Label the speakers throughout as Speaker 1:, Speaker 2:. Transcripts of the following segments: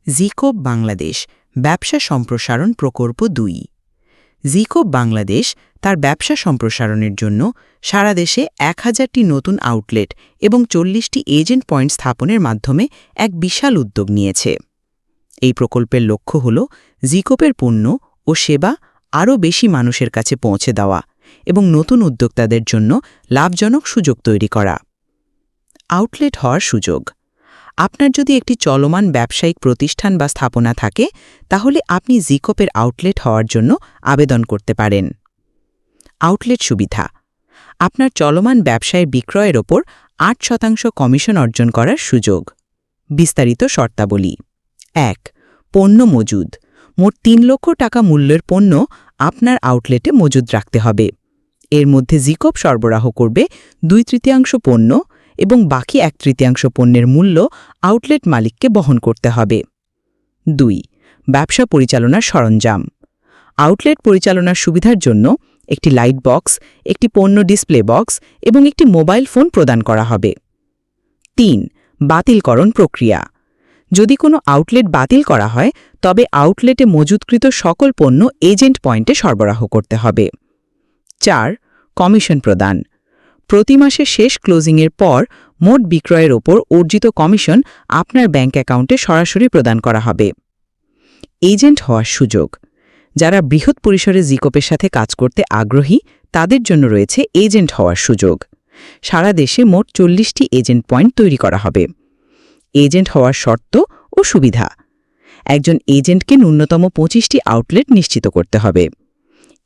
Speaker 1: জিকোপ বাংলাদেশ ব্যবসা সম্প্রসারণ প্রকল্প ২। জিকোপ বাংলাদেশ তার ব্যবসা সম্প্রসারণের জন্য সারা দেশে ১,০০০টি নতুন আউটলেট এবং ৪০টি এজেন্ট পয়েন্ট স্থাপনের মাধ্যমে এক বিশাল উদ্যোগ নিয়েছে। এই প্রকল্পের লক্ষ্য হল জিকোপের পণ্য ও সেবা আরও বেশি মানুষের কাছে পৌঁছে দেওয়া এবং নতুন উদ্যোক্তাদের জন্য লাভজনক সুযোগ তৈরি করা। আউটলেট হওয়ার সুযোগ। আপনার যদি একটি চলমান ব্যবসায়িক প্রতিষ্ঠান বা স্থাপনা থাকে, তাহলে আপনি জিকোপের আউটলেট হওয়ার জন্য আবেদন করতে পারেন। আউটলেট সুবিধা। আপনার চলমান ব্যবসায়ের বিক্রয়ের ওপর ৮% কমিশন অর্জন করার সুযোগ। বিস্তারিত শর্তাবলী। ১. পণ্য মজুদ। মোট ৩ লক্ষ টাকা মূল্যের পণ্য আপনার আউটলেটে মজুদ রাখতে হবে। এর মধ্যে জিকোপ সরবরাহ করবে ২/৩ পণ্য এবং বাকি ১/৩ পণ্যের মূল্য আউটলেট মালিককে বহন করতে হবে। ২. ব্যবসা পরিচালনার সরঞ্জাম। আউটলেট পরিচালনার সুবিধার জন্য একটি লাইট বক্স, একটি পণ্য ডিসপ্লে বক্স এবং একটি মোবাইল ফোন প্রদান করা হবে। ৩. বাতিলকরণ প্রক্রিয়া। যদি কোনো আউটলেট বাতিল করা হয়, তবে আউটলেটে মজুতকৃত সকল পণ্য এজেন্ট পয়েন্টে সরবরাহ করতে হবে। ৪. কমিশন প্রদান। প্রতি মাসের শেষ ক্লোজিংয়ের পর মোট বিক্রয়ের ওপর অর্জিত কমিশন আপনার ব্যাংক অ্যাকাউন্টে সরাসরি প্রদান করা হবে। এজেন্ট হওয়ার সুযোগ। যারা বৃহৎ পরিসরে জিকোপের সাথে কাজ করতে আগ্রহী, তাদের জন্য রয়েছে এজেন্ট হওয়ার সুযোগ। সারা দেশে মোট ৪০টি এজেন্ট পয়েন্ট তৈরি করা হবে। এজেন্ট হওয়ার শর্ত ও সুবিধা। একজন এজেন্টকে ন্যূনতম ২৫টি আউটলেট নিশ্চিত করতে হবে।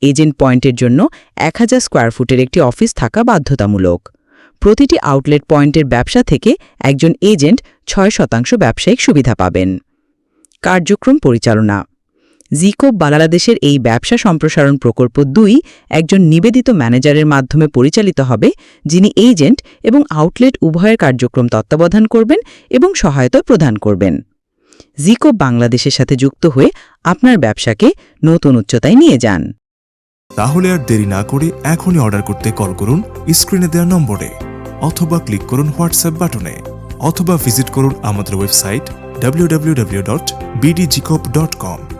Speaker 1: এজেন্ট পয়েন্টের জন্য ১,০০০ স্কোয়ার ফুটের একটি অফিস থাকা বাধ্যতামূলক। প্রতিটি আউটলেট পয়েন্টের ব্যবসা থেকে একজন এজেন্ট ৬% ব্যবসায়িক সুবিধা পাবেন। কার্যক্রম পরিচালনা। জিকোপ বাংলাদেশের এই ব্যবসা সম্প্রসারণ প্রকল্প ২ একজন নিবেদিত ম্যানেজারের মাধ্যমে পরিচালিত হবে, যিনি এজেন্ট এবং আউটলেট উভয়ের কার্যক্রম তত্ত্বাবধান করবেন এবং সহায়তা প্রদান করবেন। জিকোপ বাংলাদেশের সাথে যুক্ত হয়ে আপনার ব্যবসাকে নতুন উচ্চতায় নিয়ে যান।
Speaker 2: তাহলে আর দেরি না করে এখনই অর্ডার করতে কল করুন স্ক্রিনে দেওয়া নম্বরে, অথবা ক্লিক করুন হোয়াটসঅ্যাপ বাটনে, অথবা ভিজিট করুন আমাদের ওয়েবসাইট www.bdjikop.com।